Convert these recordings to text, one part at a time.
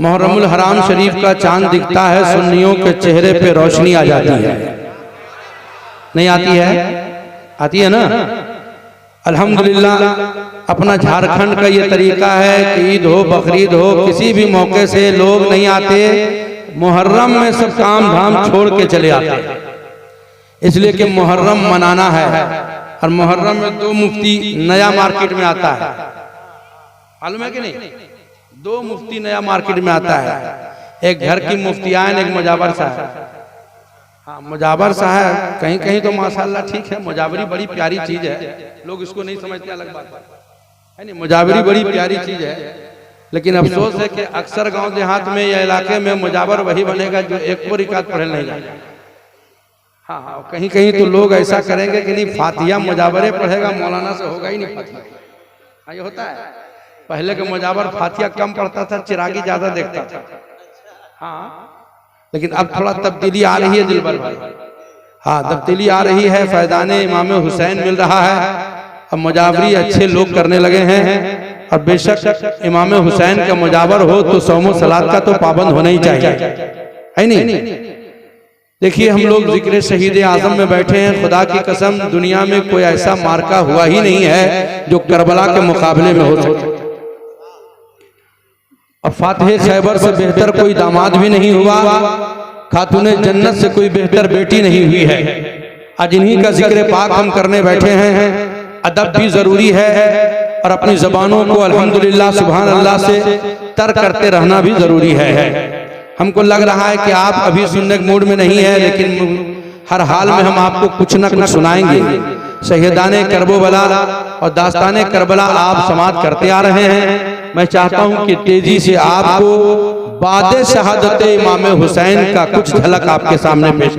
मुहर्रमुल हराम शरीफ का चांद दिखता है, सुन्नियों के चेहरे पे रोशनी आ जाती है। नहीं आती है? आती है ना। अल्हम्दुलिल्लाह अपना झारखंड का ये तरीका है कि ईद हो बकरीद हो किसी भी मौके से लोग नहीं आते, मुहर्रम में सब काम धाम छोड़ के चले आते हैं, इसलिए कि मुहर्रम मनाना है। और मुहर्रम में 2 मुफ्ती नया मार्केट में आता है, मालूम है कि नहीं? 2 मुफ्ती नया मार्केट में आता है, एक घर की मुफ्तियान, एक मुजावर साहब। हाँ, मुजावर साहब कहीं कहीं तो माशाल्लाह ठीक है, मुजावरी बड़ी प्यारी चीज है, लोग इसको नहीं समझते, अलग बात है नहीं, मुजावरी बड़ी प्यारी चीज है। लेकिन अफसोस है कि अक्सर गांव देहात में या इलाके में मुजावर वही बनेगा जो एक को रिकात पढ़े नहीं जाए। हाँ, कहीं कहीं तो लोग ऐसा करेंगे कि नहीं फातिहा मुजावरे पढ़ेगा, मौलाना से होगा ही नहीं फातिहा। ये होता है, पहले के मुजावर फातिहा कम पढ़ता था, चिरागी ज्यादा देखता था। हाँ, लेकिन अब थोड़ा तब्दीली आ रही है दिलबर भाई। हाँ, तब्दीली आ रही है, फैजाने इमाम हुसैन मिल रहा है, अब मुजावरी अच्छे लोग करने लगे हैं। और बेशक इमाम हुसैन का मुजावर हो तो सौमो सलात का तो पाबंद होना ही चाहिए, है नहीं? देखिए हम लोग जिक्र शहीद आजम में बैठे हैं, खुदा की कसम दुनिया में कोई ऐसा मार्का हुआ ही नहीं है जो करबला के मुकाबले में हो सके। और फातिह खैबर से बेहतर कोई दामाद भी नहीं हुआ, खातूने जन्नत से कोई बेहतर बेटी नहीं हुई है। आज इन्हीं का जिक्र पाक हम करने बैठे हैं। अदब भी जरूरी है और अपनी जबानों को अल्हम्दुलिल्लाह सुभान अल्लाह से तर करते रहना भी जरूरी है। हमको लग रहा है कि आप अभी सुनने के मूड में नहीं है, लेकिन हर हाल में हम आपको कुछ न कुछ सुनाएंगे। शहीदाने करबला और दास्ताने करबला आप समाप्त करते आ रहे हैं। मैं चाहता हूं कि तेजी से आपको बादे शहादत इमाम हुसैन का कुछ झलक आपके सामने पेश,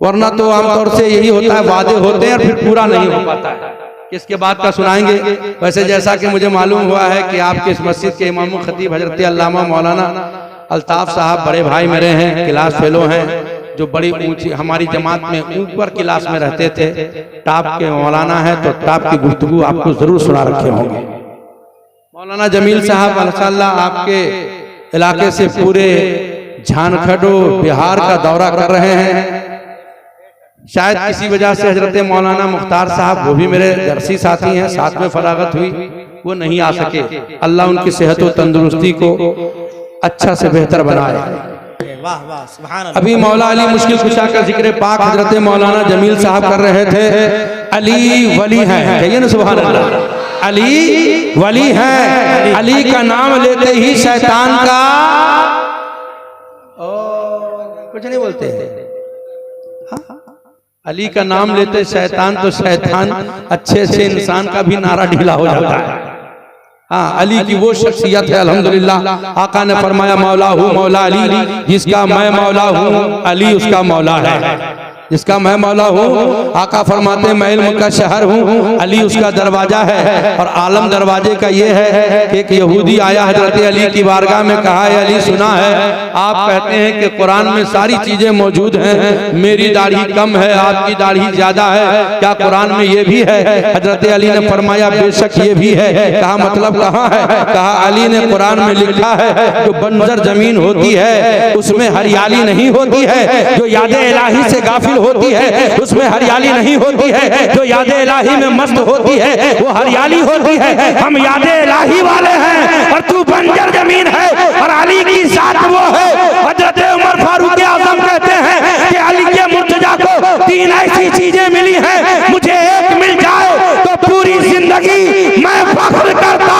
वरना तो आमतौर से यही होता है, वादे होते हैं और फिर पूरा नहीं हो पाता है। किसके बाद का सुनाएंगे? वैसे जैसा कि मुझे मालूम हुआ है कि आपके इस मस्जिद के इमाम खतीब हजरत अल्लामा मौलाना अल्ताफ साहब बड़े भाई मेरे हैं, क्लास फेलो हैं, जो बड़ी ऊंची हमारी जमात में ऊपर क्लास में रहते थे, टॉप के मौलाना है, तो टॉप की गुफ्तगू आपको जरूर सुना रखे होंगे। मौलाना जमील साहब माशाअल्लाह आपके इलाके से पूरे झारखंड बिहार का दौरा कर रहे हैं। शायद किसी वजह से हजरत मौलाना मुख्तार साहब, वो भी मेरे दरसी साथी हैं, साथ में फरागत हुई, वो नहीं आ सके। अल्लाह उनकी सेहत और तंदुरुस्ती को अच्छा से बेहतर बनाए। वाह वाह सुभान अल्लाह। अभी मौला अली मुश्किल कुशा का जिक्र पाक हजरत मौलाना जमील साहब कर रहे थे। अली वली हैं, कहिए ना सुभान अल्लाह। अली वली हैं, अली का नाम लेते ही शैतान का कुछ नहीं बोलते हैं। अली का नाम लेते शैतान तो शैतान अच्छे से इंसान का भी नारा ढीला हो जाता है। हाँ, अली की वो शख्सियत है अल्हम्दुलिल्लाह। आका ने फरमाया मौला हूँ मौला अली, जिसका मैं मौला हूँ अली उसका मौला है, जिसका मैं मौला हूँ। आका फरमाते मैं इल्म का शहर हूँ, अली उसका दरवाजा है। और आलम दरवाजे का ये है कि एक यहूदी आया हजरत अली की बारगाह में, कहा है अली सुना है आप कहते हैं कि कुरान में सारी चीजें मौजूद हैं, मेरी दाढ़ी कम है आपकी दाढ़ी ज्यादा है, क्या कुरान में ये भी है? हजरत अली ने फरमाया बेशक ये भी है। कहा मतलब कहाँ है? कहा अली ने कुरान में लिखा है जो बंजर जमीन होती है उसमें हरियाली नहीं होती है, जो याद इलाही से गाफिल होती है उसमें हरियाली नहीं होती है, जो याद इलाही में मस्त होती है वो हरियाली होती है। हम याद इलाही वाले हैं और तू बंजर जमीन है, और अली की साथ वो है। हजरत उमर फारूक आजम कहते हैं कि अली के मुर्तजा को 3 ऐसी चीजें मिली हैं, मुझे एक मिल जाए तो पूरी जिंदगी मैं फख्र करता।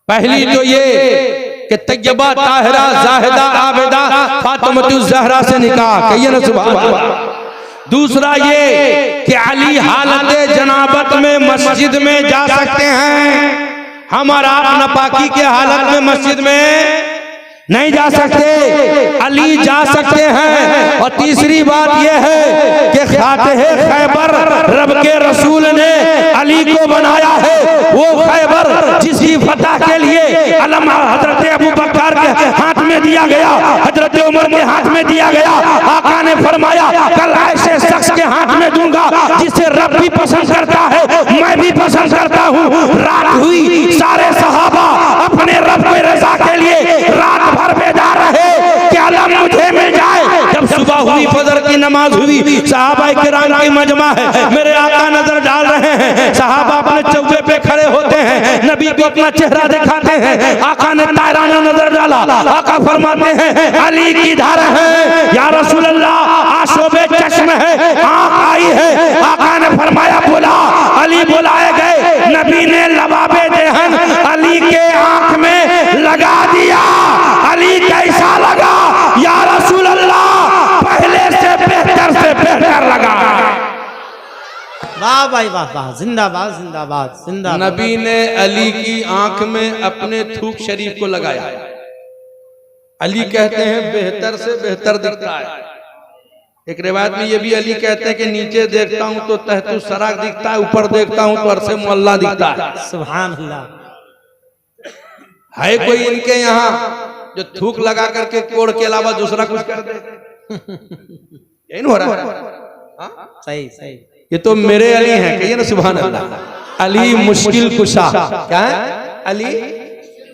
पहली तो ये कि तैयबा ताहिरा जाहिदा आबिदा फातिमतुज़ ज़हरा से निकाह, कहिए ना सुभान अल्लाह। दूसरा ये कि अली हालत जनाबत में मस्जिद में जा सकते हैं, हमारा नापाकी के हालत में मस्जिद में नहीं जा सकते, अली जा सकते हैं। और तीसरी बात यह है कि फातिह खैबर रब के रसूल ने अली को बनाया है, वो खैबर जिसकी फतह के लिए अलम हजरत अबू बकर के हाथ में दिया गया, हजरत उमर के हाथ में दिया गया। आका ने फरमाया कल ऐसे शख्स के हाथ में दूंगा जिसे रब भी पसंद करता है, मैं भी पसंद करता हूँ। रात हुई, सारे नमाज हुई, सहाबा किराम की मजमा है, मेरे आका नजर डाल रहे हैं, सहाबा अपने चौके पे खड़े होते हैं, नबी को अपना चेहरा दिखाते हैं, आका ने तायराना नजर डाला, आका फरमाते हैं अली की धार है या रसूल अल्लाह, आशोबे चश्म है, आंख आई है, आका ने फरमाया बुला, अली बुलाए गए, नबी ने लबाबे देहन अली के आंख में लगा दिया, अली कैसा लगा या रसूल अल्लाह, पहले से बेहतर लगा। वाह भाई वाह वाह, जिंदाबाद जिंदाबाद जिंदाबाद। नबी ने अली की आंख में अपने थूक शरीफ को लगाया। अली कहते हैं बेहतर से बेहतर दिखता है। एक रिवायत में ये भी अली कहते हैं कि नीचे देखता हूं तो तहतु सराग दिखता है, ऊपर देखता हूं तो अरसे मुअल्ला दिखता है। सुभान अल्लाह। है कोई इनके यहाँ जो थूक लगा करके कोड़ के अलावा दूसरा कुछ कर दे? यही हो रहा है। सही सही। ये तो मेरे अली हैं, कहिए ना सुभान अल्लाह। अली मुश्किल कुशा, क्या है? अली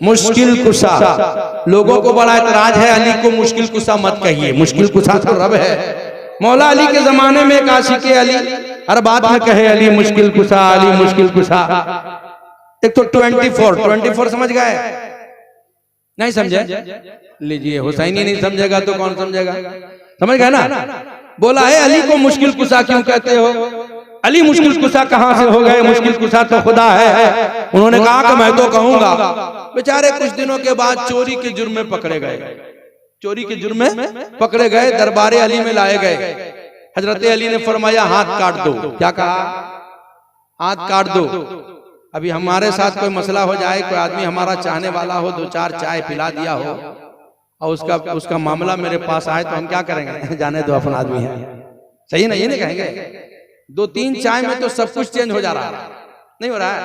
मुश्किल कुशा। लोगों को बड़ा एतराज है, अली को मुश्किल कुशा मत कहिए, मुश्किल कुशा तो रब है। मौला अली के जमाने में एक आशिके अली हर बात में कहे अली मुश्किल कुशा, अली मुश्किल कुशा। एक तो 24 समझ गए? नहीं समझे? लीजिए, हुसैनी नहीं समझेगा तो कौन समझेगा? समझ गए ना? बोला है अली को मुश्किल कुशा क्यों कहते हो? अली मुश्किल कुशा कहां से हो गए? मुश्किल कुशा तो खुदा है। उन्होंने कहा कि मैं तो कहूंगा। बेचारे कुछ दिनों के बाद चोरी के जुर्म में पकड़े गए, चोरी के जुर्म में पकड़े गए, दरबारे अली में लाए गए। हजरत अली ने फरमाया हाथ काट दो। क्या कहा? हाथ काट दो। अभी हमारे साथ कोई मसला हो जाए, कोई आदमी हमारा चाहने वाला हो, 2-4 चाय पिला दिया हो और उसका मामला मेरे पास आए तो हम क्या करेंगे? जाने दो, अपन आदमी है। सही है ना? ये नहीं कहेंगे? 2-3 चाय में तो सब कुछ चेंज हो जा रहा है, नहीं हो रहा है?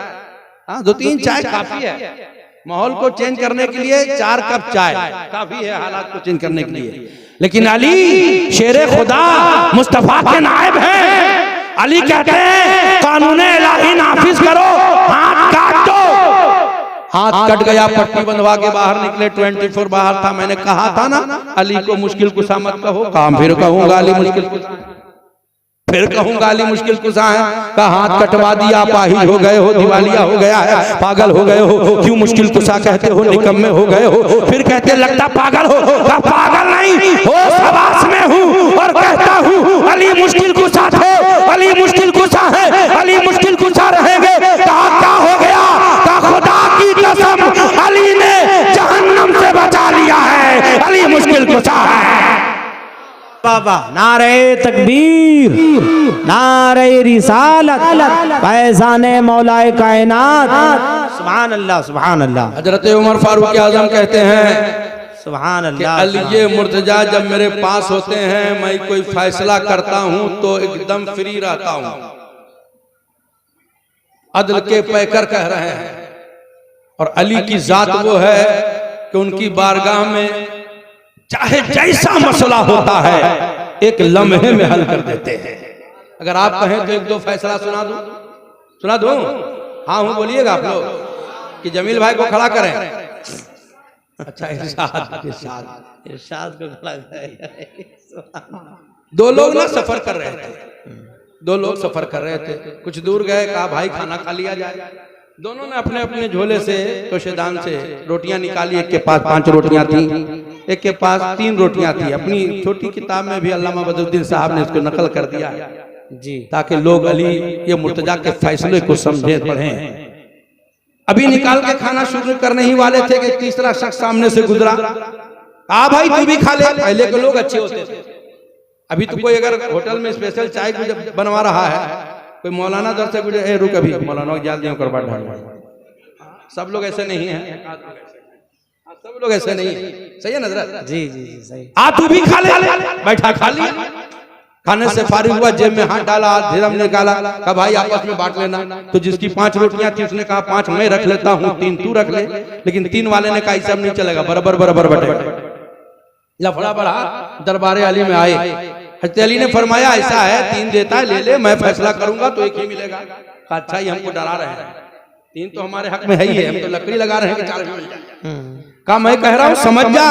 हाँ, 2-3 चाय काफी है माहौल को चेंज करने के लिए। 4 कप चाय काफी है हालात को चेंज करने के लिए। लेकिन अली शेरे खुदा मुस्तफा के नायब हैं। अली कहते हैं कानूने इलाही नाफिज करो, हाथ काट दो। हाथ कट गया, पट्टी बंधवा के बाहर निकले। 24 बाहर था। मैंने कहा था ना अली को मुश्किल कुशा मत कहो। काम फिर कहूंगा अली मुश्किल कुशा, फिर कहूंगा अली मुश्किल कुशा है। का हाथ कटवा दिया, पाहिज हो गए हो, दिवालिया हो गया है, पागल हो गए हो, क्यों मुश्किल कुशा कहते हो, निकम्मे हो गए हो। फिर कहते लगता पागल हो। का पागल नहीं हो, सवास में हूँ और कहता हूँ अली मुश्किल कुशा थे, अली मुश्किल कुशा है, अली मुश्किल कुशा रहेंगे। कहा क्या हो गया? का खुदा की कसम अली ने जहन्नम से बचा लिया है, अली मुश्किल कुशा है। बाबा नारे तकबीर, नारे रिसालत, फैज़ाने मौलाए कायनात। सुभान अल्लाह सुभान अल्लाह। हजरत उमर फारूक आजम कहते हैं सुभान कि अल्लाह। अली मुर्तजा जब मेरे पास होते हैं, मैं कोई फैसला करता हूं तो एकदम फ्री रहता हूं। अदल के पैकर कह रहे हैं। और अली की जात वो है कि उनकी बारगाह में चाहे जैसा मसला होता है एक लम्हे में हल कर देते हैं। अगर आप कहें तो 1-2 फैसला सुना दूं? हाँ हूं बोलिएगा आप लोग कि जमील भाई को खड़ा करें। अच्छा, इरशाद को खड़ा करें। 2 लोग ना सफर कर रहे थे, 2 लोग सफर कर रहे थे। कुछ दूर गए, कहा भाई खाना खा लिया जाए। दोनों ने अपने अपने झोले से, तोशेदान से रोटियां निकाली। एक के पास 5 रोटियां थी, एक के पास 3 रोटियां थी। अपनी छोटी किताब में भी अल्लामा बदरुद्दीन साहब ने इसको नकल कर दिया जी, ताकि लोग अली ये मुर्तजा के फैसले को समझे, पढ़ें। अभी निकाल के खाना शुरू करने ही वाले थे कि तीसरा शख्स सामने से गुजरा। कहा भाई तू भी खा ले। पहले के लोग अच्छे होते थे। अभी तो कोई अगर होटल में स्पेशल चाय बनवा रहा है, कोई मौलाना दर से गुजरे, रुक अभी मौलाना जाल कर बाट। सब लोग ऐसे नहीं है, सब लोग ऐसे नहीं है। सही है नजर? जी जी जी सही। आ तू भी खा ले। बैठा खा लिया। खाने से फारिग हुआ, जेब में हाथ डाला, धीरम निकाला। कहा भाई आपस में बांट लेना। तो जिसकी 5 रोटियां थी उसने कहा 5 मैं रख लेता हूँ, 3 तू रख ले। लेकिन 3 वाले ने कहा सब नहीं चलेगा, बराबर बराबर बटे। लफड़ा बढ़ा, दरबारे अली में आए। हज़रत अली ने फरमाया ऐसा है, 3 देता है, ले ले, मैं फैसला करूंगा तो 1 ही मिलेगा। कहा अच्छा, ही हमको डरा रहे हैं, 3 तो हमारे हक में है ही है, हम तो लकड़ी लगा रहे हैं कि 4 मिल जाए। कहा मैं कह रहा हूं समझ जा,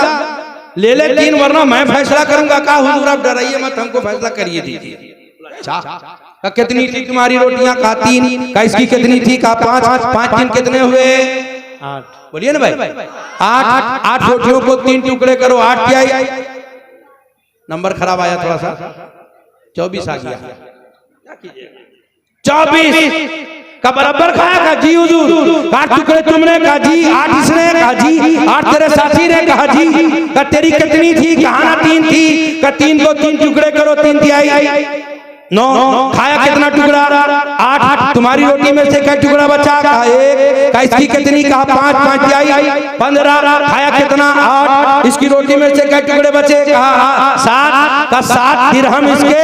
ले ले 3 वरना मैं फैसला करूंगा। कहा हुजूर आप डराइए मत, हमको फैसला करिए दीजिए। अच्छा कहा कितनी थी तुम्हारी रोटियां? कहा 3। कहा इसकी कितनी थी? कहा 5। 5 3 कितने हुए? 8। बोलिए ना भाई 8। 8 रोटियों को 3 टुकड़े करो, 8 क्या आई? नंबर खराब आया थोड़ा सा, 24 आ गया। 24 का बराबर खाया? कहा जी हुजूर। 8 टुकड़े तुमने? कहा जी। 8 इसने? कहा जी। 8 तेरे साथी ने? कहा जी। कहा तेरी कितनी थी? कहा ना 3 थी। कहा 3 को 3 टुकड़े करो, 3 थी आई 9। खाया कितना टुकड़ा? 8। तुम्हारी रोटी में से क्या टुकड़ा बचा? कहा 1। कहा इसकी कितनी? कहा 5। 5 आई 15। खाया कितना? 8। इसकी रोटी में से क्या टुकड़े बचे? कहा 7। का 7 दिरहम इसके,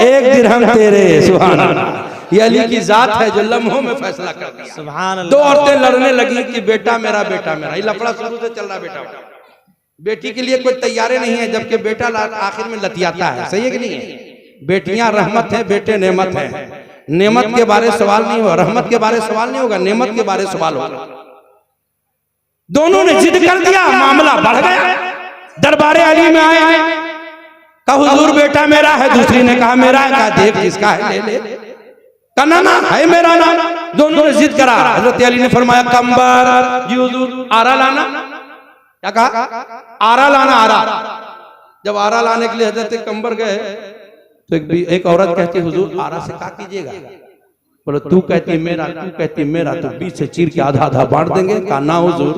1 दिरहम तेरे। सुभान अल्लाह। ये अली की जात है जो लम्हों में फैसला कर दिया। सुभान अल्लाह। 2 औरतें लड़ने लगी कि बेटा मेरा, बेटा मेरा। ये लफड़ा शुरू से चल रहा, बेटा बेटी के लिए कोई तैयारी नहीं है, जबकि बेटा आखिर में लतियाता है। सही है कि नहीं है? बेटियां रहमत है, बेटे नेमत है। नेमत के बारे सवाल नहीं होगा, रहमत के बारे सवाल नहीं होगा, नेमत के बारे सवाल होगा। दोनों ने जिद कर दिया, मामला बढ़ गया। दरबारे अली में आए, कहा हुजूर बेटा मेरा है। दूसरी ने कहा मेरा है। कहा देख किसका है, ले ले। कहा ना ना है मेरा ना। दोनों ने जिद करा। हजरत अली ने फरमाया कंबर जी हुजूर आरा लाना। क्या कहा? आरा लाना। आरा। जब आरा लाने के लिए हजरत कंबर गए तो एक औरत कहती हुजूर आरा से क्या कीजिएगा? बोलो तू कहती मेरा, तू कहती मेरा, तो बीच से चीर के आधा आधा बांट देंगे। कहा ना हुजूर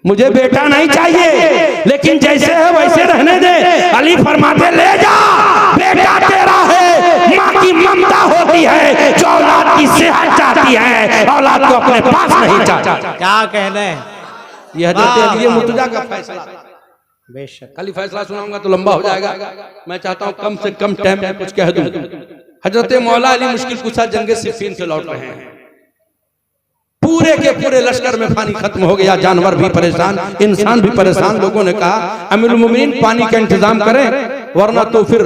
मुझे बेटा नहीं चाहिए, लेकिन जैसे है वैसे रहने दे। अली फरमाते ले जा, बेटा तेरा है। माँ की ममता होती है जो औलाद की सेहत चाहती है, औलाद को अपने पास नहीं चाहती। क्या कहने? यह हजरत अली मुर्तजा का फैसला। बेशक खाली फैसला सुनाऊंगा तो लंबा हो जाएगा। मैं चाहता हूं कम से कम टाइम में कुछ कह दूं। हजरत मौला अली मुश्किल कुशा जंगे सिफ़ीन से लौट रहे हैं। पूरे के पूरे लश्कर में पानी खत्म हो गया, जानवर भी परेशान, इंसान भी परेशान। लोगों ने कहा अमीरुल मोमिनीन पानी का इंतजाम करें वरना तो फिर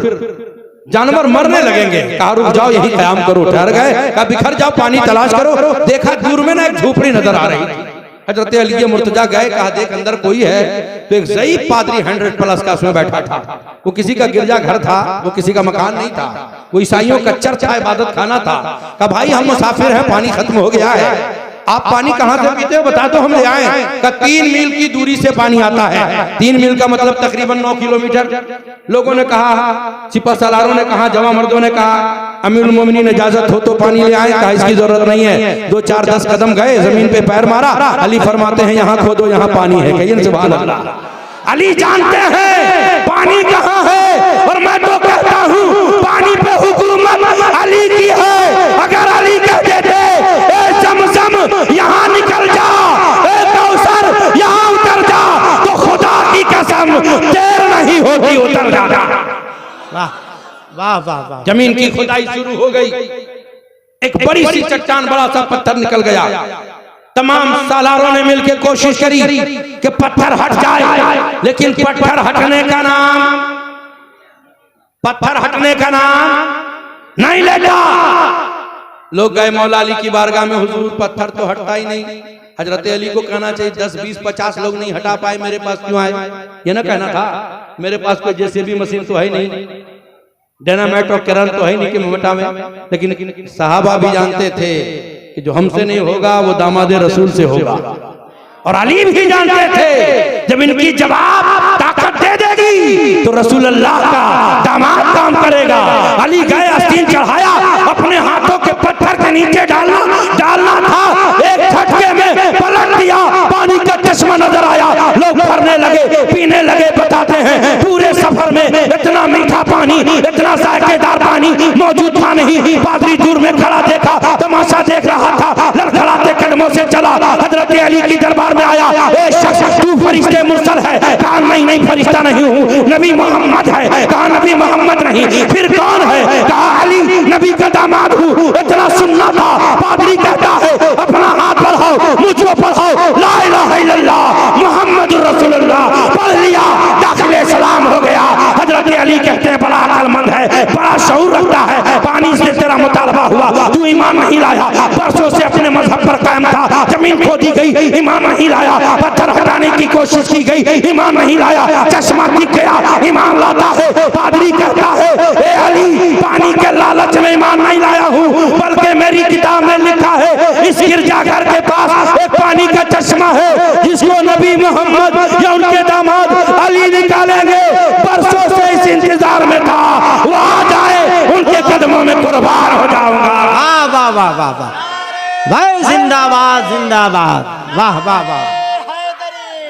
जानवर मरने लगेंगे। कहा रुक जाओ, यही कयाम करो। ठहर गए। कहा बिखर जाओ, पानी तलाश करो। देखा दूर में ना एक झोपड़ी नजर आ रही थी। हजरत अली मुर्तजा गए, कहा देख अंदर कोई है। तो एक ज़ईफ पादरी 100+ का उसमें बैठा था। वो किसी का गिरजा घर था, वो किसी का मकान नहीं था, वो ईसाइयों का चर्च था, इबादत खाना था। कहा भाई हम मुसाफिर हैं, पानी खत्म हो गया है, आप पानी कहाँ से पीते हो बता दो, हम ले आए। का 3 मील की दूरी से पानी आता है। 3 मील का मतलब तकरीबन 9 किलोमीटर। लोगों ने कहा, सिपा सलारों ने कहा, जवा मर्दों ने कहा अमीरुल मोमिनीन इजाजत हो तो पानी ले आए। कहा इसकी जरूरत नहीं है। 2 4 10 कदम गए, जमीन पे पैर मारा। अली फरमाते हैं यहाँ खोदो, यहाँ पानी है। कहिए सुभान अल्लाह। अली जानते हैं पानी कहाँ है, और मैं तो कहता हूँ पानी पे हुकूमत अली की है। अगर अली कह देते यहाँ निकल जा, कौसर यहाँ उतर जा, तो खुदा की कसम देर नहीं होती उतर जाना। वाह वाह वाह वाह। जमीन की खुदाई शुरू हो गई। एक बड़ी सी चट्टान, बड़ा सा पत्थर निकल गया। तमाम सालारों ने मिलकर कोशिश करी कि पत्थर हट जाए, लेकिन पत्थर हटने का नाम नहीं लेता। लोग गए मौला अली की बारगाह में, हुजूर पत्थर तो हटता ही नहीं। हजरत अली को कहना चाहिए 10 20 50 लोग नहीं हटा पाए, मेरे पास क्यों आए? ये ना कहना था मेरे पास कोई जेसीबी मशीन तो है नहीं, डायनामाइट और करंट तो है नहीं कि मैं हटावें। लेकिन सहाबा भी जानते थे कि जो हमसे नहीं होगा वो दामाद रसूल से होगा, और अली भी जानते थे जब इनकी जवाब ताकत दे देगी तो रसूल अल्लाह का दामाद काम करेगा। अली गए, आस्तीन चढ़ाया, अपने हाथों के पत्थर के नीचे डालना था। एक झटके में पलट दिया, पानी का चश्मा नजर आया। लोग भरने लगे, पीने लगे। बताते हैं पूरे सफर में इतना मीठा पानी, इतना जायकेदार पानी मौजूद था नहीं। पादरी दूर में खड़ा देखा, तमाशा देख रहा था, लड़खड़ाते कदमों से चला। हजरत अली की दरबार में आया। ए शख्स तू फरिश्ते मुरसल है? कहा नहीं फरिश्ता नहीं हूँ, नबी मोहम्मद है। कहा नबी मोहम्मद नहीं फिर कौन है? कहा अली नबी का दामाद हूँ। इतना सुनना था। पादरी कहता है अपना हाथ बढ़ाओ, मुझको पढ़ाओ ला इलाहा इल्लल्लाह मुहम्मदुर रसूलुल्लाह, पढ़ लिया, दाखिले सलाम हो गया। हजरत अली कहते हैं बड़ा अक्लमंद है, बड़ा शऊर रखता है। पानी से तेरा मुतालबा हुआ, तू ईमान नहीं लाया। बरसों से अपने मजहब पर कायम था, जमीन खोदी गई, ईमान नहीं लाया। पत्थर हटाने की कोशिश की गई, ईमान नहीं लाया। चश्मा दिख गया, ईमान लाता है। पादरी कहता है ए अली, पानी के लालच में ईमान नहीं लाया हूँ, बल्कि मेरी किताब में लिखा है इस गिरजाघर के पास एक पानी का चश्मा है जिसको नबी मोहम्मद या उनके दामाद अली निकालेंगे। बरसों से इस इंतजार में था, वो आ जाए उनके कदमों में कुर्बान हो जाऊंगा। वाह वाह वाह वाह वाह भाई, जिंदाबाद जिंदाबाद, वाह वाह वाह,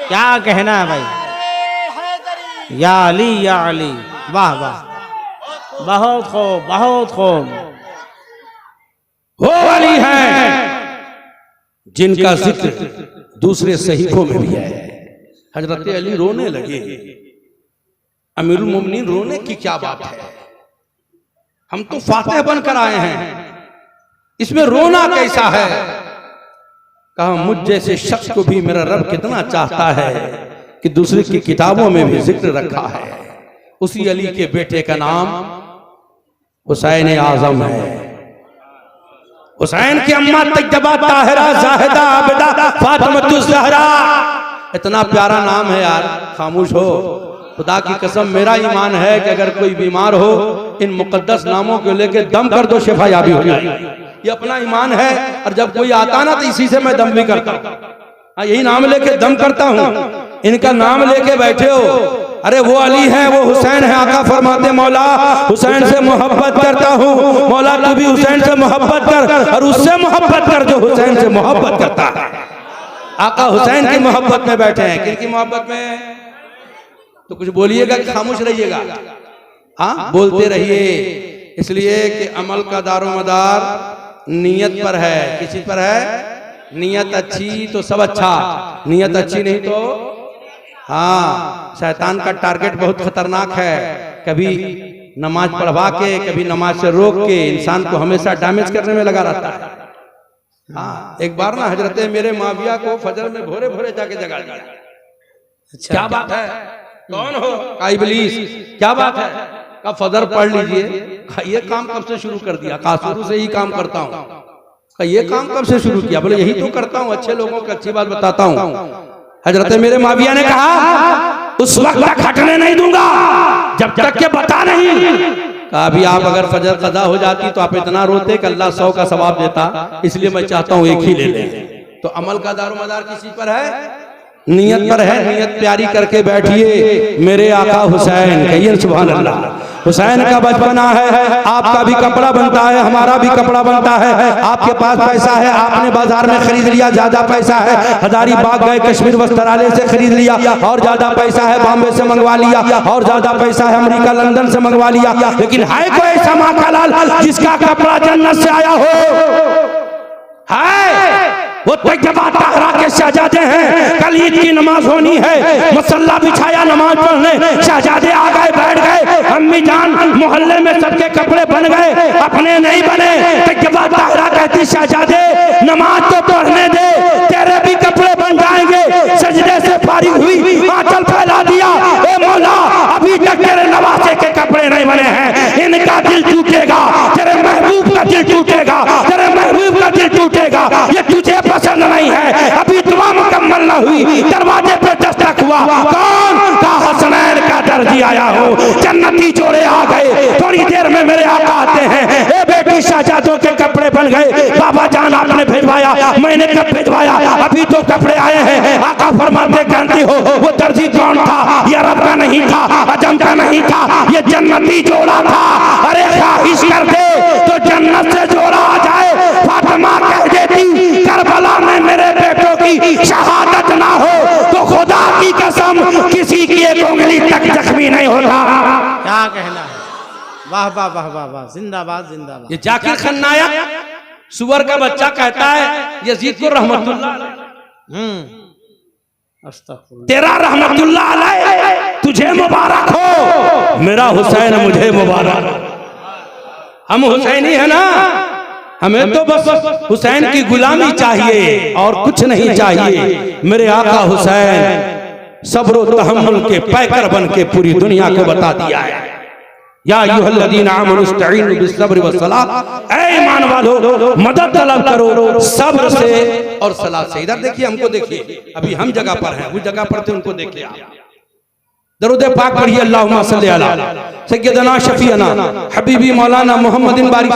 क्या कहना है भाई। या अली, वाह वाह, बहुत खूब बहुत खूब। वो अली हैं जिनका जिक्र दूसरे सहीफों में भी है। हजरत अली रोने लगे, अमीरुल मोमिनीन रोने की क्या बात है, हम तो फातिह बनकर आए हैं, इसमें रोना कैसा है। कहा मुझ जैसे शख्स को भी मेरा रब कितना चाहता है कि दूसरे की किताबों में भी जिक्र रखा है। उसी अली के बेटे का नाम हुसैन आजम है। हुसैन की अम्मा तैयबा ताहिरा जाहिदा आबिदा फातिमतुज़ ज़हरा, इतना प्यारा नाम है यार, खामोश हो। खुदा की कसम मेरा ईमान है कि अगर कोई बीमार हो इन मुकद्दस नामों को लेके दम कर दो, शिफा याबी हो जाएगी। ये अपना ईमान है। और जब कोई आता ना तो इसी से मैं दम भी करता हूँ। हाँ, यही नाम लेके दम करता हूँ। इनका नाम लेके बैठे हो, अरे वो अली है, वो हुसैन है। आका फरमाते मौला हुसैन से मोहब्बत करता हूँ, मौला तू भी हुसैन से मोहब्बत कर और उससे मोहब्बत कर जो हुसैन से मोहब्बत करता है। आका हुसैन की मोहब्बत में बैठे हैं। किनकी मोहब्बत में? तो कुछ बोलिएगा कि खामोश रहिएगा? हाँ, बोलते रहिए, इसलिए कि अमल का दारोमदार नियत पर है। किसी पर है? नियत अच्छी तो सब अच्छा, नियत अच्छी नहीं तो हाँ, शैतान का टारगेट बहुत खतरनाक है। कभी नमाज पढ़वा के, कभी नमाज से रोक के इंसान को हमेशा डैमेज करने में लगा रहता है। हाँ, एक बार ना हजरत मेरे माविया को फजर में भोरे भोरे जाके जगा दिया। अच्छा, क्या बात है? कौन हो? का इब्लीस। क्या बात है? का फजर पढ़ लीजिए। ये काम कब से शुरू कर दिया? का शुरू से ही काम करता हूँ। का ये काम कब से शुरू किया? बोले यही तो करता हूँ, अच्छे लोगों को अच्छी बात बताता हूँ। हजरत मेरे माविया ने कहा उस वक्त तक हटने नहीं दूंगा जब तक के बता नहीं। कहा अभी आप अगर फजर कदा हो जाती तो आप इतना रोते कि अल्लाह 100 का सवाब देता, इसलिए मैं चाहता हूँ एक ही ले लें। तो अमल का दारोमदार किसी पर है? नियत पर है। नियत प्यारी करके बैठिए। मेरे आका हुसैन, कहिए सुभान अल्लाह। हुसैन का बचपना है, आपका भी कपड़ा बनता है, हमारा भी कपड़ा बनता है। आपके पास पैसा है, आपने बाजार में खरीद लिया, ज्यादा पैसा है, हजारीबाग गए, कश्मीर वस्त्रालय से खरीद लिया, और ज्यादा पैसा है बॉम्बे से मंगवा लिया, और ज्यादा पैसा है अमेरिका लंदन से मंगवा लिया। लेकिन है कोई ऐसा माँ का लाल जिसका कपड़ा जन्नत से आया हो? है वो तैयबा ताहरा के शहजादे हैं। कल ईद की नमाज होनी है, मुसल्ला बिछाया नमाज पढ़ने, शहजादे आ गए, बैठ गए। अम्मी जान मोहल्ले में सबके कपड़े बन गए, अपने नहीं बने। तैयबा ताहरा कहती शहजादे नमाज तो पढ़ने दे, तेरे भी कपड़े बन जाएंगे। सजदे से फारिग हुई, आंचल फैला दिया, ए मौला अभी तक तेरे नवासे के कपड़े नहीं बने हैं, इनका दिल टूटेगा, तेरे महबूब का दिल टूटेगा, तेरे महबूब का दिल टूटेगा। ये तुझे पसंद नहीं है, अभी दुआ मुकम्मल न हुई, दरवाजे पे दस्तक हुआ, कौन? का हसनैन का दर्जी आया हो, जन्नती जोड़े आ गए, थोड़ी देर में मेरे आका आते हैं। ए बेटी शहजादों के कपड़े बन गए, बाबा जान आपने भिजवाया, मैंने कब भिजवाया? अभी तो कपड़े आए हैं। आका फरमाते जानती हो वो दर्जी कौन था? ये अरब का नहीं था, अजम का नहीं था, ये जन्नती जोड़ा था। अरे ख्वाहिश कर दे तो जन्नत से जोड़ा आ जाए। फातिमा कह देती करबला में मेरे बेटों की शहादत ना हो तो खुदा की कसम किसी की एक उंगली तक जख्मी नहीं होता। क्या कहना है? वाह वाह वाह वाह वाह, जिंदाबाद जिंदाबाद। ये जाकिर खन्नाया सुअर का बच्चा कहता है यजीद को रहमतुल्लाह अस्तगफुरुल्लाह, तेरा रहमतुल्लाह अलैह तुझे मुबारक हो, मेरा हुसैन मुझे मुबारक। हम हुसैनी है ना, हमें तो बस हुसैन की गुलामी चाहिए और कुछ नहीं चाहिए। मेरे आका हुसैन सब्र व तहम्मुल के पैकर बन के पूरी दुनिया को बता दिया है। या अय्युहल्लज़ीना आमनू इस्तईनु बिस्सब्रि वस्सलाह, ऐ ईमान वालो मदद तलब करो सब्र से और सलाह से। इधर देखिए, हमको देखिए, अभी हम जगह पर हैं, उस जगह पर थे, उनको देखिए आप। दरूद पाक पढ़िए, अल्लाहुम्मा सल्ली अला सय्यदना शफीअना हबीबी मौलाना मुहम्मदिन बारिक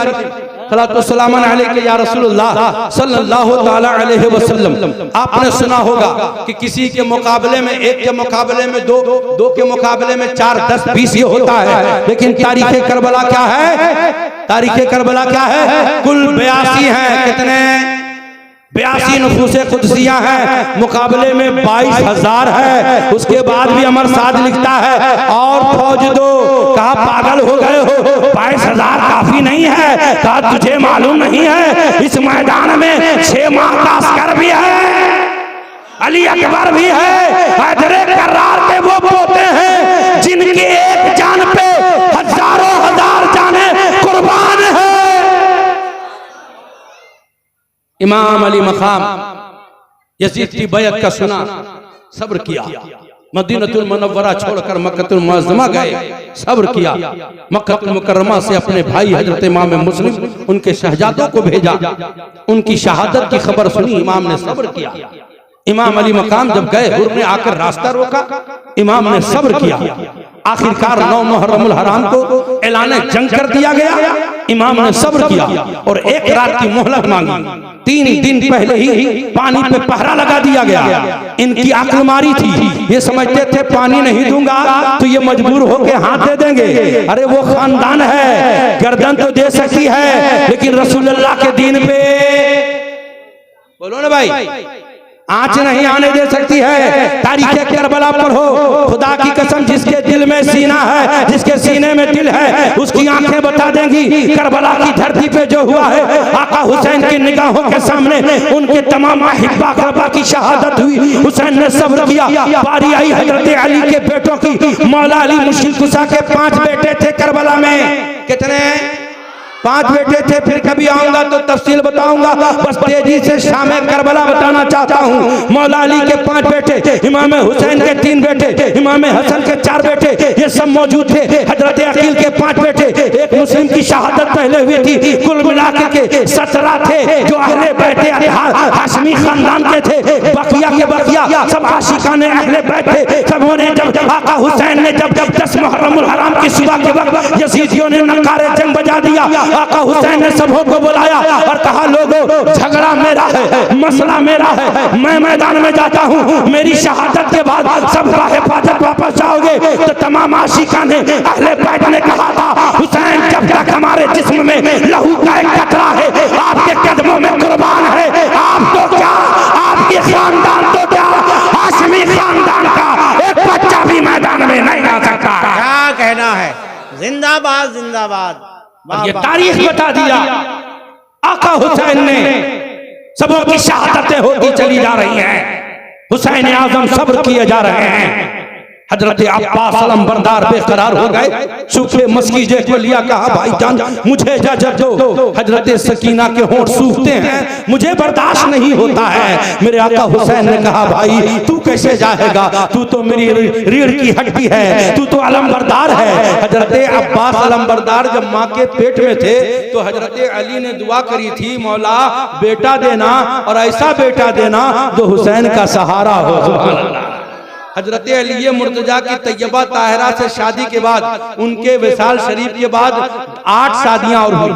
सलातुस्सलाम अलैका या रसूलुल्लाह सल्लल्लाहु तआला अलैहि वसल्लम। आपने सुना होगा कि किसी के मुकाबले में, एक के मुकाबले में दो, दो के मुकाबले में 4, 10, 20 ये होता है, लेकिन तारीख़े करबला क्या है? तारीख़े करबला क्या है? कुल 82 हैं। कितने? 82 नफूसे कुदसियां हैं, मुकाबले में 22,000 है। उसके बाद भी अमर साद लिखता है और फौज दो। कहा पागल हो गए हो, 22,000 काफी नहीं है? कहा तुझे मालूम नहीं है इस मैदान में 6 माह का अस्कर भी है, अली अकबर भी है, हैदरे कर्रार के वो पोते हैं जिनकी एक जान पे हजारों हजार जाने कुर्बान है। इमाम अली मकाम यजीद की बैत का सुना, सब्र किया, मदीनतुल मुनव्वरा छोड़कर मक्कतुल मुअज़्ज़मा गए, सब्र किया, मक्कतुल मुकर्रमा से अपने भाई हजरत इमाम मुस्लिम उनके शहजादों को भेजा, उनकी शहादत की खबर सुनी, इमाम ने सब्र किया। इमाम अली मकाम जब गए, हुर ने आकर रास्ता रोका, इमाम ने सब्र किया। आखिरकार 9 मुहर्रमुल हराम को ऐलान जंग कर दिया गया। इमाम ने सब्र किया और एक रात की मोहलत मांगी। 3 दिन पहले ही पानी पे पहरा लगा दिया गया। इनकी अक्ल मारी थी, ये समझते थे पानी नहीं दूंगा तो ये मजबूर होके हाथ दे देंगे। अरे वो खानदान है, गर्दन तो दे सकती है, लेकिन रसूलुल्लाह के दीन पे बोलो ना भाई, आंच नहीं आने दे सकती है। तारीख़े करबला पढ़ो, खुदा की कसम जिसके दिल में सीना है, जिसके सीने में दिल है, उसकी आंखें बता देंगी करबला की धरती पे जो हुआ है। आका हुसैन की निगाहों के सामने उनके तमाम अहिब्बा अक़रबा की शहादत हुई, हुसैन ने सब्र किया। बारी आई हजरत अली के बेटों की। मौला अली मुश्किल कुशा के 5 बेटे थे करबला में। कितने? 5 बेटे थे। फिर कभी आऊंगा तो तफसील बताऊंगा, बस तेजी से शाम करबला बताना चाहता हूँ। मौला अली के 5 बेटे, इमाम हुसैन के 3 बेटे, इमाम हसन के 4 बेटे, ये सब मौजूद थे। हजरत अकील के 5 बेटे, एक मुस्लिम की शहादत पहले हुई थी। कुल मिला के 17 थे जो अहले बैते हाशमी खानदान के थे। बकिया के बकिया सब आशिकाने अहले बैत थे। सबों ने जब आका हुसैन ने जब 10 मुहर्रमुल हराम की सुबह के वक्त यजीदियों ने नकारे जंग बजा दिया। आका हुसैन ने सबों को बुलाया और कहा लोगों, झगड़ा मेरा है, मसला मेरा है, मैं मैदान में जाता हूँ, मेरी शहादत के बाद सबका हिफाजत वापस जाओगे। तो तमाम आशिकाने अहले बैत ने कहा था, हुसैन जब तक हमारे जिस्म में लहू का एक कतरा है, आपके कदमों में कुर्बान है। आप तो क्या, आपके खानदान तो क्या, हाशमी खानदान का एक बच्चा भी मैदान में नहीं आ सकता। क्या कहना है? जिंदाबाद जिंदाबाद। ये तारीख बता दिया। आका हुसैन ने सबों की शहादतें होती चली जा रही हैं, हुसैन आजम सब्र किए जा रहे हैं। हजरत अब्बास अलमबरदार बेकरार हो गए, सूखे मस्कीजे को लिया, कहा भाईजान मुझे इजाजत दो। हजरत सकीना के होंठ सूखते हैं, मुझे बर्दाश्त नहीं होता है। मेरे आका हुसैन ने कहा भाई तू कैसे जाएगा, तू तो मेरी रीढ़ की हड्डी है, तू तो अलमबरदार है। हजरत अब्बास अलमबरदार जब माँ के पेट में थे तो हजरत अली ने दुआ करी थी, मौला बेटा देना और ऐसा बेटा देना जो हुसैन का सहारा हो। सुभान अल्लाह। हजरत अली मुर्तजा की तैयबा ताहिरा से शादी के बाद, उनके विसाल शरीफ के बाद 8 शादियां और हुई,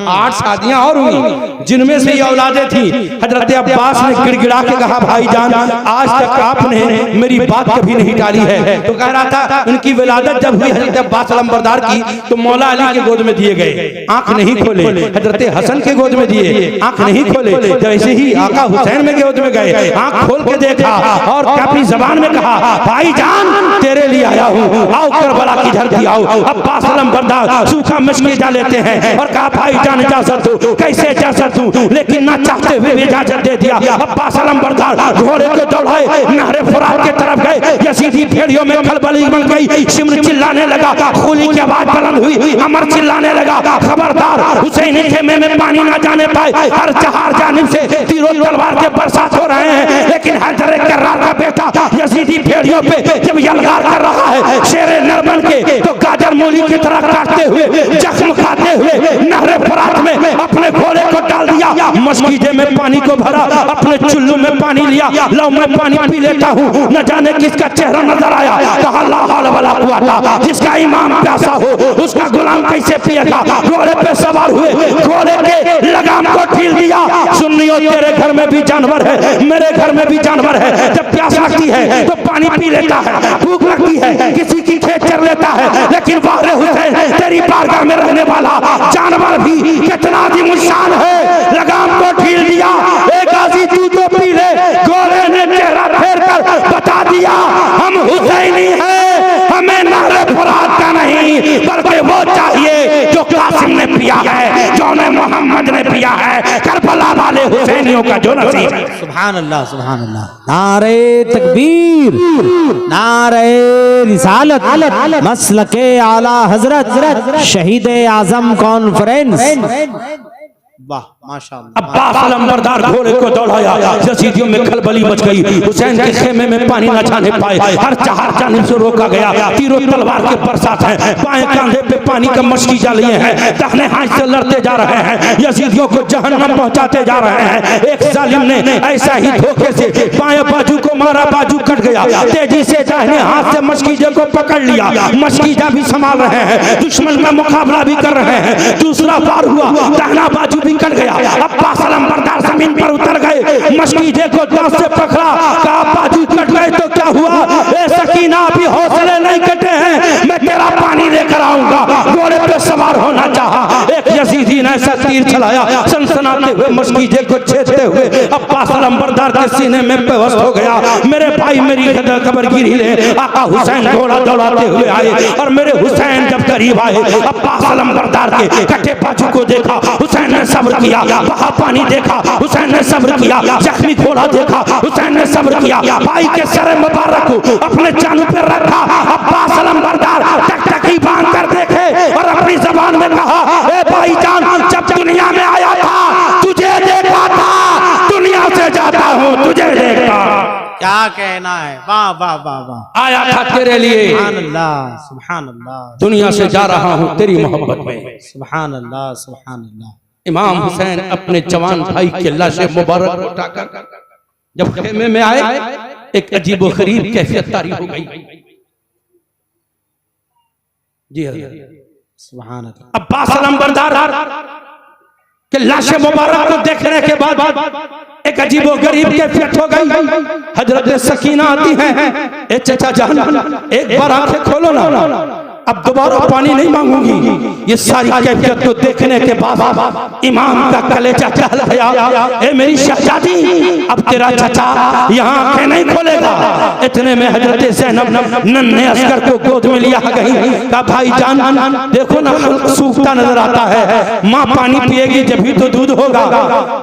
8 शादियां और हुई, जिनमें से ये औलादें थी। हजरत अब्बास ने गिड़गिड़ा के कहा भाईजान आज तक आपने मेरी बात कभी नहीं टाली है। तो कह रहा था उनकी विलादत जब हुई हजरत अब्बास अलमबरदार की तो मौला अली के गोद में दिए गए, आंख नहीं खोले। हजरत हसन के गोद में दिए, आंख नहीं खोले। जैसे ही आका हुसैन में गोद में गए, आंख खोल के देखा और अपनी जबान में कहा भाईजान तेरे लिए आया हूँ, आओ करबला की धरती आओ। अब्बास अलमबरदार सूखा मशकीजा लेते हैं और कहा भाईजान इजाजत दो। कैसे इजाजत दूं, लेकिन ना चाहते हुए इजाजत दे दिया। अब्बास अलमबरदार घोड़े को दौड़ाए नहरे फुरात की तरफ गए। यजीदी भेड़ियों में खलबली बन गई। शिमर चिल्लाने लगा, खूली की आवाज बुलंद हुई। अमर चिल्लाने लगा खबरदार हुसैनी खेमे में पानी ना जाने पाए। हर जानिब से तीरों तलवार के बरसात हो रहे हैं, लेकिन हैदर कर्रार का बेटा यजीदी बेड़ियों पे जब यलगार कर रहा है शेरे नरबन के, तो गाजर मूली की तरह काटते हुए, जख्म खाते हुए नहरे फरात में अपने घोड़े को डाल दिया, मस्कीजे में पानी को भरा, अपने चुल्लू में पानी लिया, लो मैं पानी पी लेता हूँ, न जाने किसका चेहरा नजर आया, कहा ला हौल वला कुव्वता, जिसका इमाम प्यासा हो उसका गुलाम कैसे पिएगा। घोड़े पे सवार हुए, घोड़े के लगाम को ढील दिया। सुन्नियों, तेरे घर में भी जानवर है, मेरे घर में भी जानवर है, जब प्यास लगती है तो पानी पी लेता है, भूख लगती है किसी की खेत चर लेता है, लेकिन वारे हुसैन तेरी बारगाह में रहने वाला जानवर भी कितना अजीमुशान है। लगाम को ढील दिया, एक गाजी तू तो पी ले। घोड़े ने चेहरा फेर कर बता दिया, हम हुसैनी हैं, हमें नारे फरात का नहीं बल्कि वो चाहिए जो कासिम ने पिया है, जो ने मोहम्मद ने पिया है, करबला वाले हुसैनियों का जो नसीब है। सुभान अल्लाह, सुभान अल्लाह। नारे तकबीर, नारे रिसालत, मसलके आला हजरत शहीद आजम कॉन्फ्रेंस। वाह माशाअल्लाह। अब्बास अलमबरदार घोड़े को दौड़ाया, यजीदियों में खलबली मच गई। हुसैन के खेमे में पानी न जाने पाए, हर जानिब से रोका गया। तीरों तलवार के बरसात है, बाएं कांधे पे पानी का मशकीजा लिए हैं, दाहिने हाथ से लड़ते जा रहे हैं, यजीदियों को जहन्नम पहुंचाते जा रहे हैं। एक जालिम ने ऐसा ही धोखे से बाएं बाजू को मारा, बाजू कट गया, तेजी से दाहिने हाथ से मशकीजे को पकड़ लिया, मशकीजा भी संभाल रहे हैं, दुश्मन का मुकाबला भी कर रहे हैं। दूसरा बार हुआ, दाहिना बाजू भी कट गया। अब्बास अलमबरदार जमीन पर उतर गए, मशकीजे को दांत से पकड़ा, कहा बाजू कट गए तो क्या हुआ, ए सकीना भी हौसले नहीं कटे हैं, मैं तेरा पानी लेकर आऊंगा। घोड़े पे सवार होना चाहा, एक यजीदी ने ऐसा तीर चलाया, सनसनाते हुए मशकीजे को छेदते हुए अब्बास अलमबरदार के सीने में बेहोश हो गया। मेरे भाई मेरी खबरगिरी ले, आका हुसैन घोड़ा दौड़ाते हुए आए, और मेरे हुसैन जब करीब आए, अब्बास अलमबरदार के कटे बाजू को देखा, हुसैन ने सब्र किया, वहां पानी देखा, हुसैन ने सब्र किया, जख्मी घोड़ा देखा, हुसैन ने सब्र किया, भाई के सर मुबारक को अपने जानू पर रखा। अब्बास अलमबरदार टकटकी बांध कर देखे और अपनी जबान में कहा, ए भाईजान, जब दुनिया में आया था तुझे देखा था, दुनिया से जाता हूँ तुझे देखा। क्या कहना है, वाह वाह वाह वाह। आया था तेरे लिए, सुभान अल्लाह, सुभान अल्लाह। दुनिया से जा रहा हूँ तेरी मोहब्बत में। सुभान अल्लाह, सुभान अल्लाह। इमाम हुसैन अपने जवान भाई के लाशे मुबारक उठाकर जब खेमे में आए, एक अजीब गरीब कैफियत तारी हो गई। जी सुभान अल्लाह। अब्बास अलमबरदार के लाशे मुबारक को देखने के बाद एक अजीब गरीब कैफियत हो गई। हजरत सकीना आती है, ए चचा जान एक बार आंखें खोलो ना, अब दोबारा पानी नहीं मांगूंगी। ये सारी कैफियत को देखने के बाद इमाम का कलेजा चहल गया। ए मेरी शहजादी, अब तेरा चचा यहाँ आंखें नहीं खोलेगा। इतने में हजरत ज़ैनब नन्हे असगर को गोद में लिया गई, कहा भाई जान देखो ना, सूखता नजर आता है, माँ पानी पिएगी जब तो दूध होगा।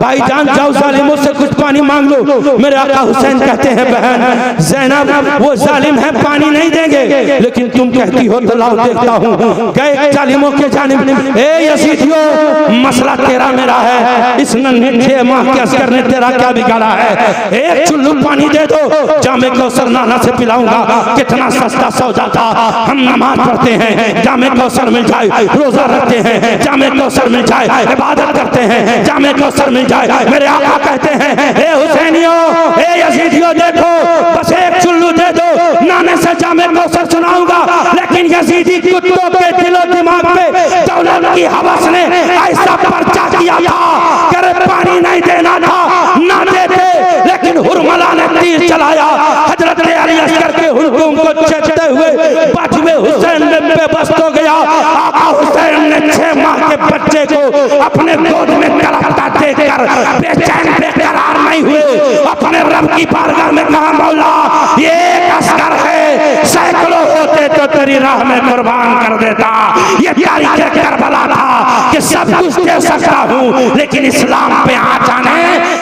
भाई जान जाओ जालिमों से कुछ पानी मांग लो। मेरे आका हुसैन कहते हैं, बहन ज़ैनब वो जालिम है, पानी नहीं देंगे, लेकिन तुम कहती हो तो देखता हूँ। गए जालिमों के जानिब, ए यजीदियों, मसला तेरा मेरा है, इस नन्हे 6 माह के असगर ने तेरा क्या बिगाड़ा है, एक चुल्लू पानी दे दो, जामे कौसर नाना से पिलाऊंगा। कितना सस्ता सौदा था, हम नमाज पढ़ते हैं, जामे कौसर मिल जाए, रोजा रखते हैं, जामे कौसर मिल जाए, इबादत करते हैं, जामे कौसर मिल जाए। मेरे आका कहते हैं, ए हुसैनियों, ए यजीदियों, देखो बस एक चुल्लू दे दो, नाने से जामे कौसर सुनाऊंगा। लेकिन यजीदी कुत्तों के दिलो दिमाग पे दौलत की हवस ने ऐसा पर्चा किया था, करे पानी नहीं देना था, ना देते, लेकिन हुरमला ने तीर चलाया, हजरत अली असगर के हुलकुम को चेतते हुए बाजुए हुसैन में बेबस हो गया। आका हुसैन ने 6 माह के बच्चे को अपने गोद में तड़पता देखकर बेचैन बेकरार नहीं हुए, अपने रब की बारगाह में कहा, मौला ये एक असगर है, सैकड़ों होते तो तेरी राह में कुर्बान कर देता। ये तारीख़ करबला था कि सब कुछ दे सकता हूँ, लेकिन इस्लाम पे आ जाने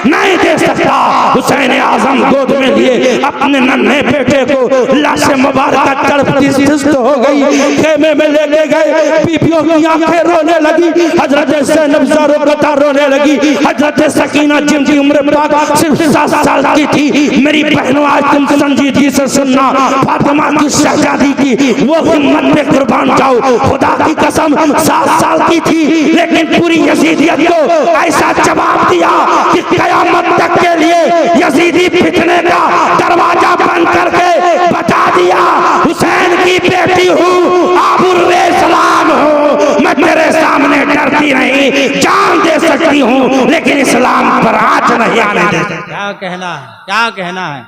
नहीं दे सकता। हुसैन आजम गोद में लिए अपने नन्हे बेटे को लाश मुबारक तड़पती सुस्त हो गई, खेमे में ले गए, बीबियों की आंखें रोने लगी, हजरत ज़ैनब ज़ारो रोने लगी, हजरत सकीना जिनकी उम्र पाक सिर्फ 7 साल की थी, मेरी बहनों आज तुम संजीदगी से सुनना, फातिमा की शहजादी की वो हिम्मत पे कुर्बान जाओ, खुदा की कसम 7 साल की थी, लेकिन पूरी यजीदियत को ऐसा जवाब दिया कि कयामत तक के लिए यजीदी फितने का दरवाजा बंद करके बता दिया, हुसैन की बेटी हूँ, आबुर्वे सलाम हूँ, मैं तेरे सामने डरती नहीं, जान दे सकती हूँ, लेकिन इस्लाम पर आँच नहीं आने दे। क्या कहना है, क्या कहना है?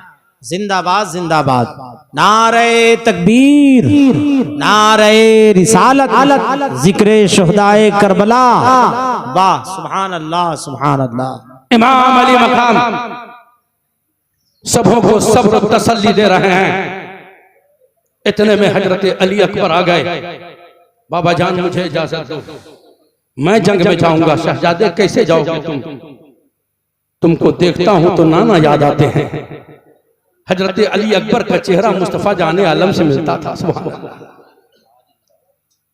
जिंदाबाद जिंदाबाद, नारे तकबीर, नारे रिसालत, जिक्रे शुहदाए करबला, वाह सुभान अल्लाह सुभान अल्लाह। इमाम अली मकाम सबों को सब्र तसल्ली दे रहे हैं। इतने में हजरत अली अकबर आ गए, बाबा जान मुझे इजाजत दो, मैं जंग में जाऊंगा। शहजादे कैसे जाओगे तुमको देखता हूं तो नाना याद आते हैं। हजरत अली अकबर का चेहरा मुस्तफा जाने आलम से मिलता था। सुभान अल्लाह,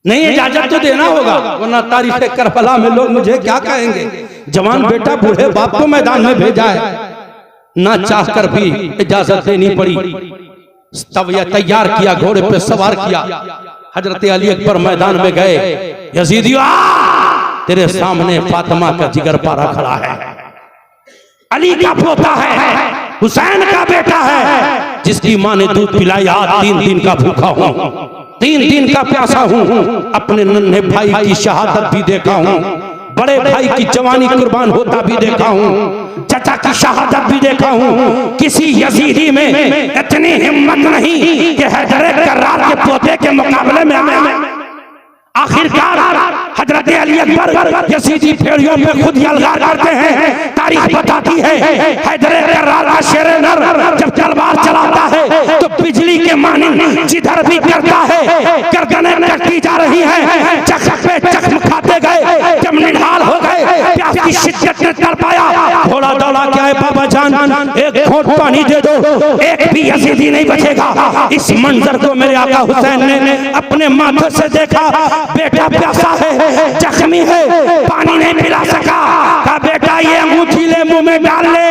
नहीं इजाजत तो देना होगा, वरना तारीफ करबला में लोग मुझे क्या कहेंगे। जवान बेटा बूढ़े बाप को मैदान में भेजा है, ना चाहकर भी इजाजत देनी पड़ी। तब यह तैयार किया, घोड़े पे सवार किया, हजरत अली अकबर मैदान में गए। यजीदियों तेरे सामने फातिमा का जिगर पारा खड़ा है, अली का पोता है, हुसैन का बेटा है, जिसकी माँ ने दूध पिलाया। 3 दिन का भूखा हूँ, 3 दिन का प्यासा हूँ, अपने नन्हे भाई की शहादत भी देखा हूँ, बड़े भाई की जवानी कुर्बान होता भी देखा हूँ, चाचा की शहादत भी देखा हूँ। किसी यजीदी में इतनी हिम्मत नहीं कि हैदर कर्रार के पोते के मुकाबले में आए। आखिरकार हजरत अली अकबर यजीदी भेड़ियों पे खुद यलगार करते हैं। तारीख बताती है हैदर कर्रार का शेरे नर जब तलवार चलाता है तो बिजली के मानिंद जिधर भी करता है, गर्दनें कटती जा रही हैं, जख्म पे जख्म खाते गए, जब निढाल हो गए, प्यास की शिद्दत ने तड़पाया, थोड़ा दौड़ा क्या है बाबा जान, एक घोंट पानी दे दो, एक भी यजीदी नहीं बचेगा। इस मंजर को मेरे आका हुसैन ने अपने माथे से देखा। बेटा प्यासा है, जख्मी है, पानी नहीं पिला सका, कहा बेटा ये अंगूठी ले मुंह में डाल ले।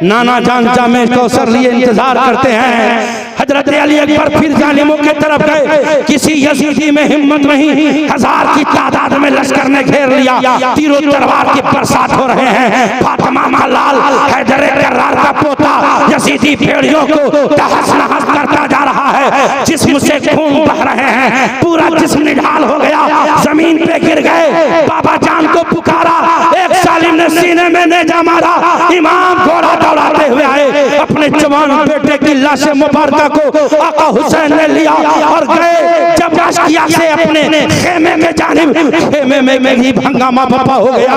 नाना जान जामे कौसर लिए इंतजार करते हैं। हजरत अली अकबर फिर जालिमों की तरफ गए, किसी यजीदी में हिम्मत नहीं, 1000 की तादाद में लश्कर ने घेर लिया, तीरों तलवार की बरसात हो रहे हैं। फातिमा का लाल हैदर कर्रार का पोता यजीदी भेड़ियों को तहस नहस करता जा रहा है, जिस्म से खून बह रहे हैं, पूरा जिस्म निढाल हो गया, जमीन पे गिर गए। बाबा जान को पुकारा, एक सालिम ने सीने में नेजा मारा, इमाम घोड़ा दौड़ाते हुए आए, अपने जवान बेटे की लाश मुबारक को आका हुसैन ने लिया और गए। जब राशिया से अपने खेमे में जानिब, खेमे में मेरी हंगामा बपा हो गया।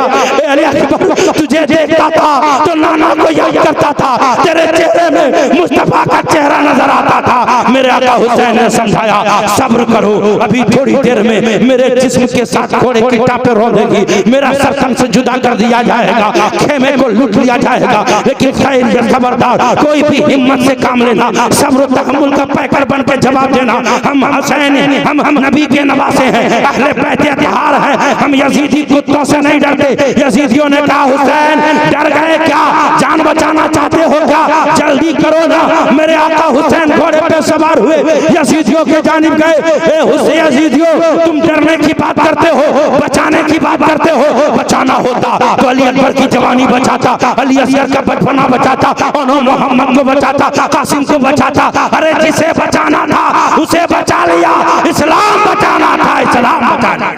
अली अकबर तुझे देखता था तो नाना को याद करता था, तेरे चेहरे में मुस्तफा का चेहरा नजर आता था। मेरे आका हुसैन ने समझाया, सब्र करो, अभी थोड़ी देर में मेरे जिस्म के साथ घोड़े की टापें रोंदेगी, मेरा सर तन से जुदा कर दिया जाएगा, खेमे को लूट लिया जाएगा, लेकिन खैर खबरदार कोई भी हिम्मत से काम लेना, सब्र तहम्मुल का पैकर बन के जवाब देना। हम हुसैन, हम नबी के नवासे हैं, अहले बैत अतहार हैं, हम यजीदी कुत्तों से नहीं डरते। यजीदियों ने कहा हुसैन डर गए क्या, जान बचाना चाहते हो क्या, जल्दी करो ना। मेरे आका हुसैन घोड़े पे सवार हुए, यजीदियों के जानिब गए। ए हुसैन यजीदियों, तुम डरने की बात करते हो, बचाने की बात करते हो, बचाना होता तो अली अकबर की जवानी बचाता, अली असगर का बचपना बचाता, और मोहम्मद को बचाता, कासिम को बचाता। अरे जिसे बचाना था उसे बचा लिया, इस्लाम बचाना था, इस्लाम बचाना।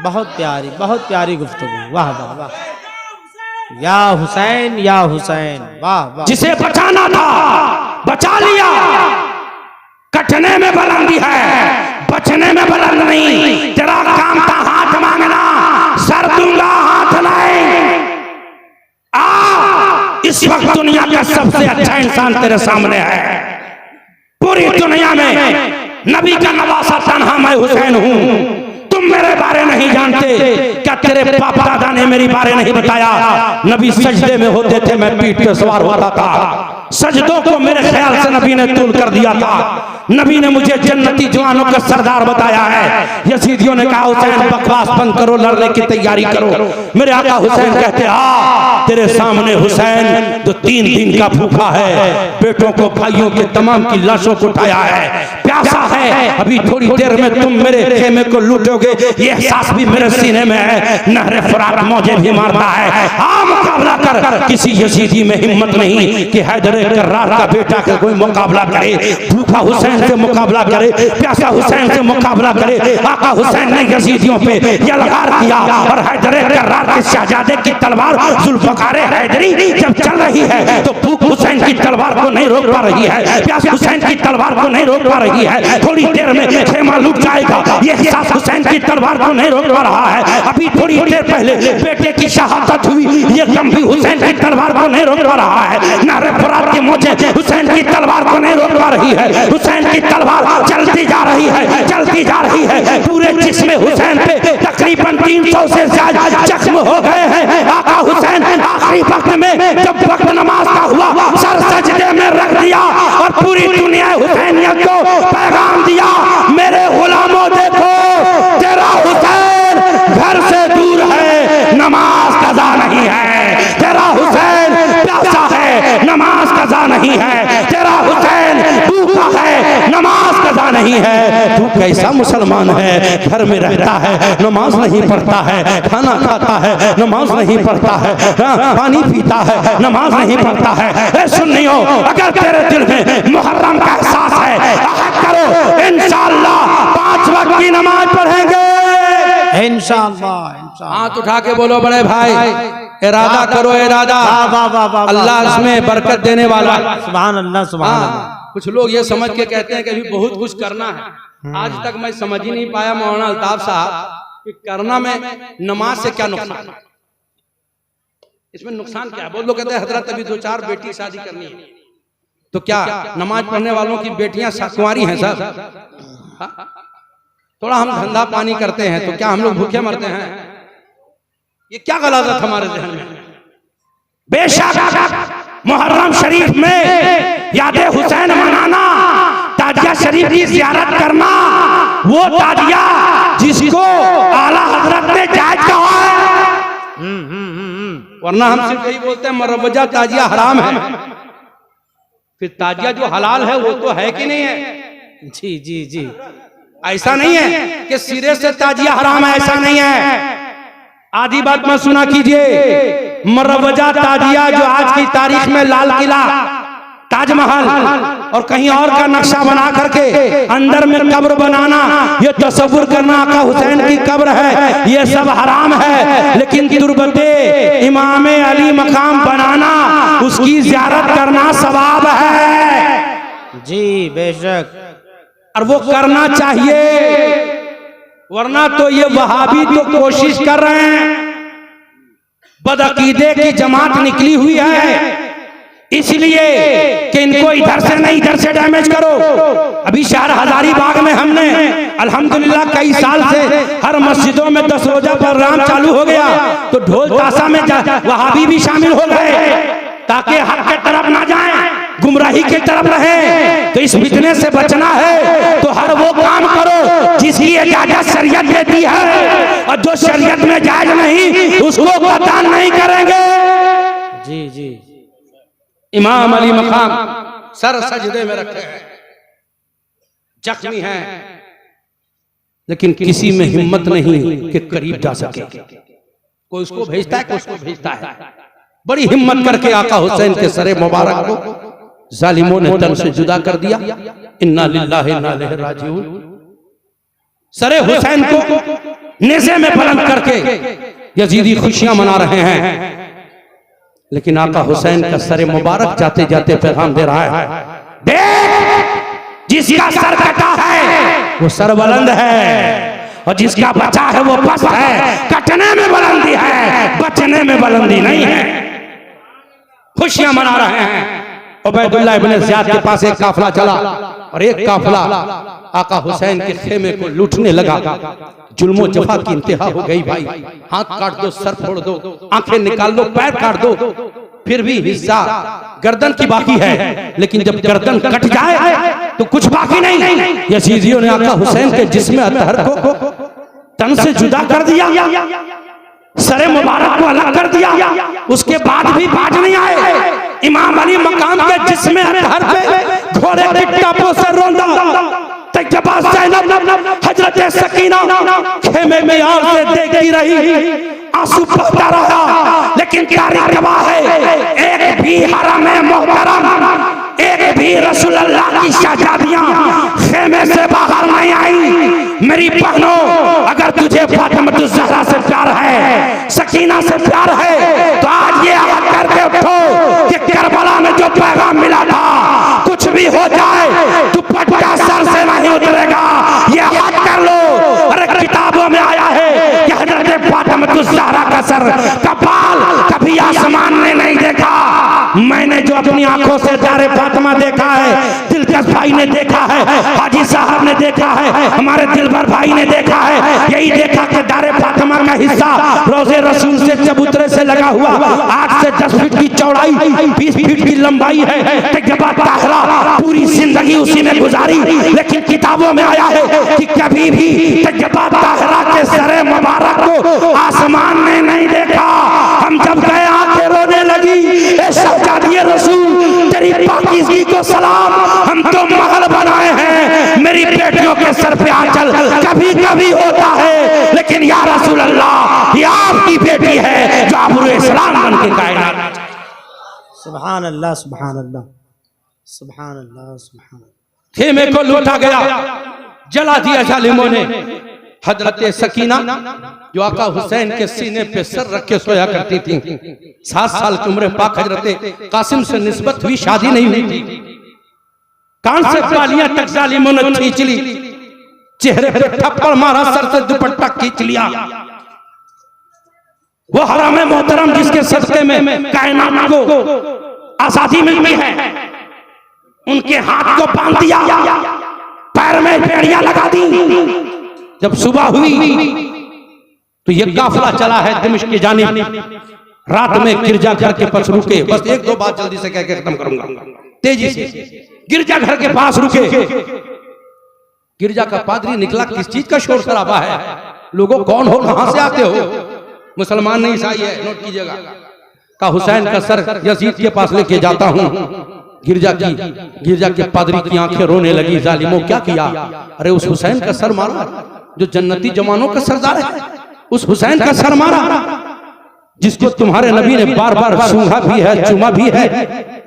बहुत प्यारी गुफ्तगू, वाह वाह वाह, या हुसैन या हुसैन, वाह वाह। जिसे बचाना था बचा लिया, कटने में बुलंदी है, बचने में बुलंद नहीं। तेरा काम था हाथ मांगना, सर दूंगा हाथ नहीं। इस वक्त दुनिया का सबसे अच्छा इंसान तेरे सामने है, पूरी दुनिया में नबी का नवासा तन्हा मैं हुसैन हूँ। तुम मेरे बारे नहीं जानते, क्या तेरे बाप दादा ने मेरी बारे नहीं बताया? नबी सजदे में होते थे, मैं पीठ पे सवार होता था। सजदों को मेरे ख्याल से नबी ने तूल कर दिया था। नबी ने मुझे जन्नती जवानों का सरदार बताया है। यजीदियों ने कहा हुसैन बकवास बंद करो, लड़ने की तैयारी करो। मेरे आका हुसैन कहते तेरे सामने हुसैन जो 3 दिन का भूखा है, बेटों को भाइयों के तमाम की लाशों को उठाया है, प्यासा है, अभी थोड़ी देर में तुम मेरे खेमे को लूटोगे, ये एहसास भी मेरे सीने में है। नहरे फरात मुझे भी मारता है। हाँ, मुकाबला कर। किसी यजीदी में हिम्मत नहीं कि हैदर कर्रार का बेटा का कोई मुकाबला करे, भूखा हुसैन से मुकाबला करे, प्यासा हुसैन से मुकाबला करे। आका हुसैन ने यजीदियों पे यलगार किया और हैदर कर्रार के शहजादे की तलवार जुल्फकार हैदरी जब चल रही है तो भूख हुसैन की तलवार को नहीं रोक पा रही है, प्यासा हुसैन की तलवार को नहीं रोक पा रही है। थोड़ी देर में खेमा लूट जाएगा, ये एहसास हुसैन की तलवार को नहीं रोक पा रहा है। अभी थोड़ी देर पहले बेटे की शहादत हुई, ये गम भी हुसैन की तलवार को नहीं रोक पा रहा है। नारे फरात के मोजे हुसैन की तलवार को नहीं रोक पा रही है। हुसैन की तलवार चलती जा रही है, चलती जा रही है। पूरे जिस्म हुसैन पे तकरीबन 300 से ज्यादा जख्म हो गए हैं। आका हुसैन आखिरी वक्त में जब वक्त नमाज का हुआ, सर सजदे में रख दिया और पूरी दुनिया हुसैनियत को पैगाम दिया, मेरे गुलामों देखो, तेरा हुसैन घर से दूर है, नमाज कज़ा नहीं है। तेरा हुसैन प्यासा है, नमाज कज़ा नहीं है। तेरा हुसैन भूखा है, नमाज कज़ा नहीं है। तू कैसा मुसलमान है, घर में रहता है, नमाज नहीं पढ़ता है, खाना खाता है, नमाज नहीं पढ़ता है, पानी पीता है, नमाज नहीं पढ़ता है। सुन्नियों, अगर तेरे दिल में मुहर्रम का एहसास है, अहद करो, इंशाअल्लाह 5 वक्त की नमाज पढ़ेंगे इंशाअल्लाह। हाथ उठा के बोलो बड़े भाई, इरादा करो, इरादा। अल्लाह इसमें बरकत देने वाला। सुभान अल्लाह, सुभान अल्लाह। कुछ लोग ये समझ के कहते हैं कि अभी बहुत कुछ करना है। आज तक मैं समझ ही नहीं पाया मौलाना अल्ताफ साहब कि करना में नमाज से क्या नुकसान, इसमें नुकसान क्या है? बहुत लोग कहते हैं हजरत अभी 2-4 बेटी शादी करनी है, तो क्या नमाज पढ़ने वालों की बेटियां कुंवारी हैं सर? थोड़ा हम धंधा पानी करते हैं तो क्या हम लोग भूखे मरते हैं? ये क्या गलत हमारे जहन में? बेशक मुहर्रम शरीफ में यादे हुसैन मनाना, ताजिया शरीफ की ज़ियारत करना, वो ताजिया जिसको आला हजरत ने जायज कहा है। वरना हम सिर्फ यही बोलते हैं मरवजा ताजिया हराम है, फिर ताजिया जो हलाल है वो तो है कि नहीं है? जी जी जी, ऐसा नहीं है कि सिरे से ताजिया हराम है, ऐसा नहीं है। आधी बात में सुना कीजिए, मरवजा ताजिया जो आज की तारीख में लाल किला, ताजमहल और कहीं और का नक्शा बना करके अंदर में कब्र बनाना, ये तसव्वुर करना आका हुसैन की कब्र है, ये सब हराम है। लेकिन तुरबते इमाम अली मकाम बनाना, उसकी ज़ियारत करना सवाब है। जी बेशक, और वो करना चाहिए। वरना तो ये वहाबी तो कोशिश कर रहे हैं, बदअकीदे की जमात निकली हुई है, इसलिए कि इनको इधर से नहीं इधर से डैमेज करो। अभी शहर हजारीबाग में हमने अल्हम्दुलिल्लाह कई साल से हर मस्जिदों में 10 रोजा प्रोग्राम चालू हो गया, तो ढोल ताशा में वहाबी भी शामिल हो गए ताकि हक के तरफ ना जाएं, गुमराही की तरफ रहे। तो इस फितने से बचना है तो हर वो काम करो जिसकी इजाजत शरीयत देती है, और जो शरीयत में जायज नहीं उसको कतई नहीं करेंगे। जी जी, इमाम अली मकाम सर सजदे में रखे हैं, जख्मी हैं, लेकिन किसी में हिम्मत नहीं कि करीब जा सके। कोई उसको भेजता है, कोई उसको भेजता है। बड़ी हिम्मत करके आका हुसैन के सरे मुबारक को जालिमों ने तन से जुदा कर दिया। इन्ना लिल्लाहि व इन्ना इलैहि राजिऊन। सरे हुसैन को नेज़े में बुलंद करके यजीदी खुशियां मना रहे हैं, लेकिन आका हुसैन का सरे मुबारक जाते जाते पैगाम दे रहा है, देख जिसका सर कटा है वो सर बुलंद है, और जिसका बचा है वो पस्त है। कटने में बुलंदी है, बचने में बुलंदी नहीं है। खुशियां मना रहे हैं। उबैदुल्लाह इब्न ज़ियाद के पास एक काफिला चला और एक काफिला आका हुसैन के खेमे को लूटने लगा। जुल्मो जफा की इंतहा हो गई भाई। हाथ काट दो, सर फोड़ दो, आंखें निकाल दो, पैर काट दो, फिर भी हिस्सा गर्दन की बाकी है। लेकिन जब गर्दन कट जाए तो कुछ बाकी नहीं। यजीदियों ने आका हुसैन के जिस्म अतहर को तन से जुदा कर दिया, सरे मुबारक को अलग कर दिया। उसके बाद भी बाज नहीं आए। इमाम अली मकाम के जिस्म अतहर पे घोड़े के टापों से रोंदा। तैयबा ज़ैनब हजरत सकीना खेमे में आग से देखती रही, आंसू बहता रहा। लेकिन तारीख गवाह है, एक भी हरम मोहतरम, एक भी रसूलुल्लाह की शहजादियां खेमे से बाहर नहीं आई। मेरी बहनों, अगर तुझे फातिमा ज़हरा से प्यार है, सकीना से प्यार है, तो आज ये अहद करके उठो कि करबला में जो पैगाम मिला था, कुछ भी हो जाए दुपट्टा सर से नहीं उतरेगा। ये अहद कर लो। अरे किताबों में आया है कि हजरत फातिमा ज़हरा का सर का बाल कभी आसमान ने नहीं देखा। मैंने जो अपनी आंखों से दारे फातिमा देखा है, दिलकश भाई ने देखा है, हाजी साहब ने देखा है, हमारे दिलबर भाई ने देखा है, यही देखा कि दारे फातिमा का हिस्सा रोज़े रसूल से चबूतरे से लगा हुआ 8 से 10 फीट की चौड़ाई, 20 फीट की लंबाई है। तैयबा ताहिरा पूरी जिंदगी उसी में गुजारी। लेकिन किताबों में आया है कि कभी भी तैयबा ताहिरा के सरे मुबारक को आसमान ने नहीं देखा। हम जब गए आंखें रोने लगी। शहजादिए रसूल तेरी पाकीज़गी को सलाम, हम तो महल बनाए हैं, मेरी बेटियों के सर पे आंचल कभी कभी होता है, लेकिन या रसूल अल्लाह, ये आपकी बेटी है जो आबुर इस्लाम बन के कायनात। सुभान अल्लाह, सुभान अल्लाह, सुभान अल्लाह, सुभान अल्लाह। खेमे को लूटा गया, जला दिया जालिमों ने। हजरत सकीना जो आका हुसैन के सीने पे सर रख के सोया करती थी, 7 साल की उम्र पाक हजरत कासिम से निस्बत हुई, शादी नहीं हुई थी। कान से बालियां तक जालिमों ने खींच ली, चेहरे पे थप्पड़ मारा, सर से दुपट्टा खींच लिया। वो हराम मोहतरम जिसके सदक़े में कायनात को आजादी मिलती है, उनके हाथ को बांध दिया, पैर में बेड़ियां लगा दी। जब सुबह हुई तो ये काफिला चला है दिमश्क की जानिब। रात में गिरजाघर के पास रुके। बस 1-2 बात जल्दी से कह के खत्म करूंगा, तेजी से। गिरजाघर के पास रुके। गिरजा का पादरी निकला, किस चीज का शोर शराबा है? लोगों कौन हो, कहां से आते हो? मुसलमान नहीं ईसाई है, नोट कीजिएगा। का हुसैन का सर यजीद के पास लेके जाता हूं। गिरजा के पादरी की आंखें रोने लगी। जालिमों क्या किया? अरे उस हुसैन का सर मारा जो जन्नती जवानों का सरदार है, उस हुसैन का सर मारा जिसको तुम्हारे नबी ने बार बार सूंघा भी है, चूमा भी है।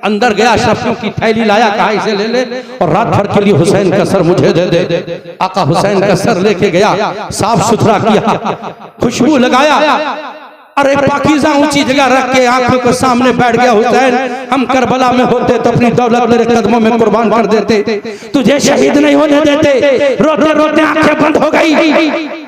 अंदर गया, अशरफियों की थैली लाया, कहा इसे ले ले और रात भर के लिए हुसैन का सर मुझे दे दे। आका हुसैन का सर लेके गया, साफ सुथरा किया, खुशबू लगाया। अरे पाकीज़ा ऊंची जगह रख के आंखों के सामने बैठ गया हुसैन। हम करबला में होते तो अपनी दौलत तेरे कदमों में कुर्बान कर देते, तुझे शहीद नहीं होने देते। रोते रोते आंखें बंद हो गई।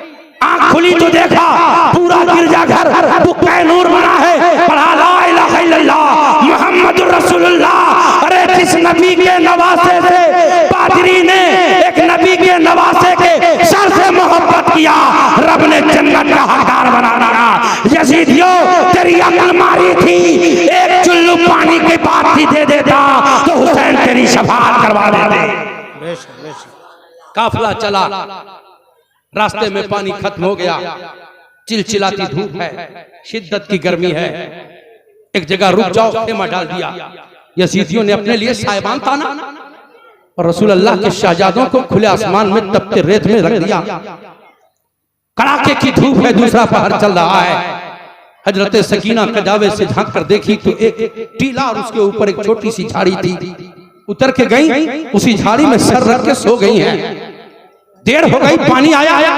आंख खुली तो देखा पूरा गिरजाघर बुक्के नूर बना है। पढ़ा ला इलाहा इल्लल्लाह मुहम्मदुर रसूलुल्लाह। अरे किस नबी के नवासे से पादरी ने एक नबी के नवासे के सर से मोहब्बत किया, रब ने जन्नत का हकदार बना दिया। यजीदियों तेरी अक्ल मारी थी, एक चुल्लू पानी की बात ही दे देता तो हुसैन तेरी शफाअत करवा देते। काफिला चला, रास्ते में पानी खत्म हो गया, चिलचिलाती धूप है, शिद्दत की गर्मी है। एक जगह रुक जाओ, खेमा डाल दिया। यजीदियों ने अपने लिए साहिबान ताना और रसूल अल्लाह के शहजादों को खुले आसमान में तपते रेत में रख दिया। कड़ाके की धूप है, दूसरा पहर चल रहा है। हजरत सकीना कजावे से झांक कर देखी तो एक टीला और उसके ऊपर एक छोटी सी झाड़ी थी। उतर के गई, उसी झाड़ी में सर रख के सो गई हैं। देर हो गई, पानी आया।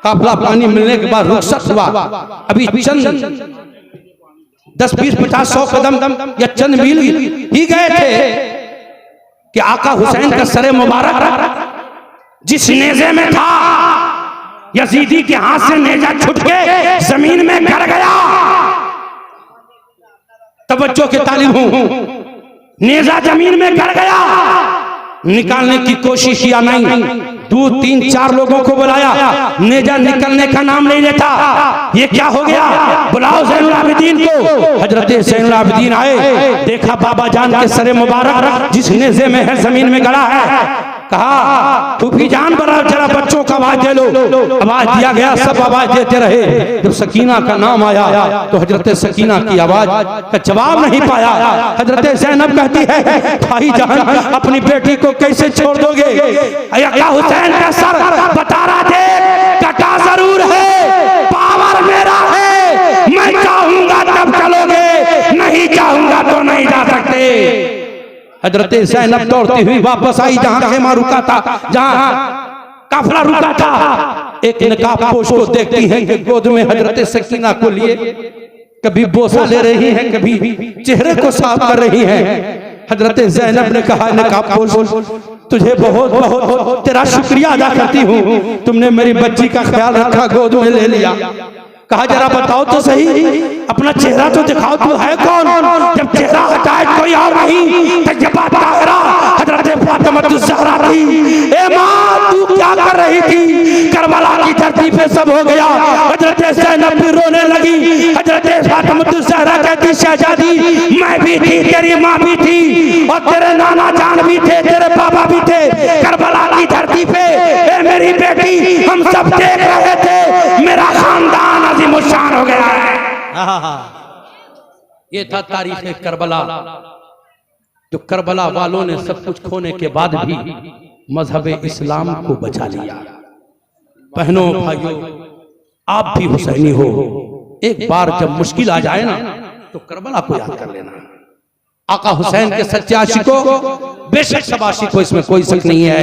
काफिला पानी मिलने के बाद रुखसत हुआ। अभी चंद 10, 20, 50, 100 कदम या चंद मील ही गए थे कि आका हुसैन का सरे मुबारक जिस नेज़े में था, यजीदी के हाथ से नेजा छूट के जमीन में गिर गया। तवज्जो के तालिब हूं, नेजा जमीन में गड़ गया, निकालने की कोशिश किया, नहीं। 2-3-4 लोगों को बुलाया, नेजा निकलने का नाम नहीं लेता। ये क्या हो गया? बुलाओ ज़ैनुल आबिदीन को। हजरत ज़ैनुल आबिदीन आए, देखा बाबा जान के सरे मुबारक जिस नेज़े में है जमीन में गड़ा है। कहा फूफी जान बड़ा जरा बच्चों का आवाज दे लो। आवाज दिया गया, सब आवाज देते रहे। जब सकीना का नाम आया तो हजरत सकीना की आवाज का जवाब नहीं पाया। हजरत ज़ैनब कहती है भाई जान अपनी बेटी को कैसे छोड़ दोगे? अय्या हुसैन का सर बता रहा दे, कटा जरूर है, पावर मेरा है, मैं चाहूंगा तब चलोगे, नहीं चाहूंगा तो नहीं जा सकते। हजरत ज़ैनब दौड़ती हुई वापस आई जहां खेमा रुका था, जहां काफिला रुका था। एक नकाबपोश को देखती हैं कि गोद में हजरत सकीना को लिए कभी बोसा ले रही हैं, कभी चेहरे को साफ कर रही हैं। हजरत ज़ैनब ने कहा नकाबपोश तुझे बहुत बहुत तेरा शुक्रिया अदा करती हूँ, तुमने मेरी बच्ची का ख्याल रखा, गोद में ले लिया। कहा जरा बताओ तो सही, अपना चेहरा तो दिखाओ, तू है कौन? जब चेहरा हटाए कोई और नहीं, तजब्बा ताहिरा हजरत फातिमा ज़हरा थी। ए माँ तू क्या कर रही थी? करबला की धरती पे सब हो गया। हजरत ज़ैनब भी रोने लगी। हजरत फातिमा ज़हरा कहती शहजादी मैं भी थी, तेरी माँ भी थी, और तेरे नाना जान भी थे, तेरे पापा भी थे करबला की धरती पे। ए मेरी बेटी हम सब देख रहे थे, मेरा खानदान अज़ीमुश्शान हो गया है। ये था तारीख करबला, जो करबला वालों ने सब कुछ खोने के बाद भी मजहब इस्लाम को बचा लिया। बहनों भाइयों, आप भी हुसैनी हो, एक बार जब मुश्किल आ जाए ना तो करबला को याद कर लेना। आका हुसैन के सच्चे आशिकों, बेशक सब आशिकों, इसमें कोई शक नहीं है,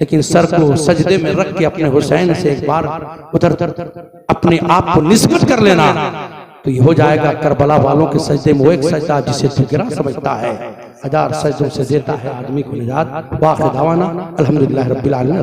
लेकिन सर को सजदे में रख के अपने हुसैन से एक बार उधर अपने आप को निस्बत कर लेना, तो ये हो जाएगा करबला वालों के सजदे में वो एक सजदा जिसे तू गिरा समझता है, 1000 सजदों से देता है आदमी को निजात। वाखिर दावाना अल्हम्दुलिल्लाह रब्बिल आलमीन।